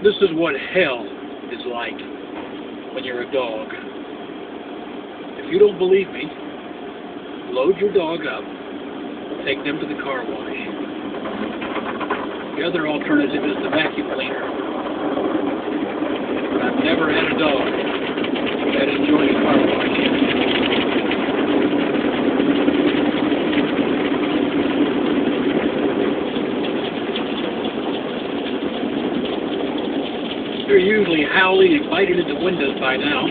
This is what hell is like when you're a dog. If you don't believe me, load your dog up, take them to the car wash. The other alternative is the vacuum cleaner. But I've never had a dog that enjoys car washing. They're usually howling and biting into windows by now.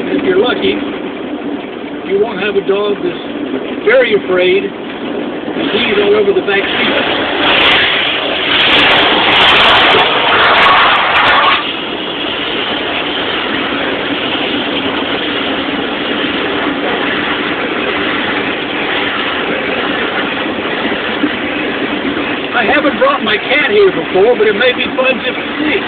And if you're lucky, you won't have a dog that's very afraid and pees all over the back seat. I haven't brought my cat here before, but it may be fun just to see.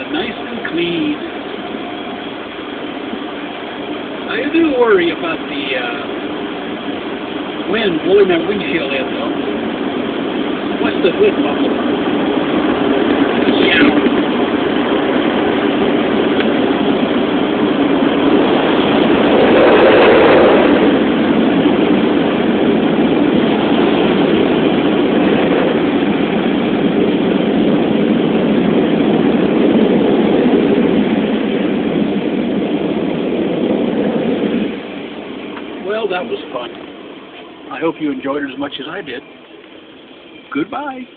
Nice and clean. I do worry about the wind blowing that windshield in, though. What's the whip bubble? Well, that was fun. I hope you enjoyed it as much as I did. Goodbye.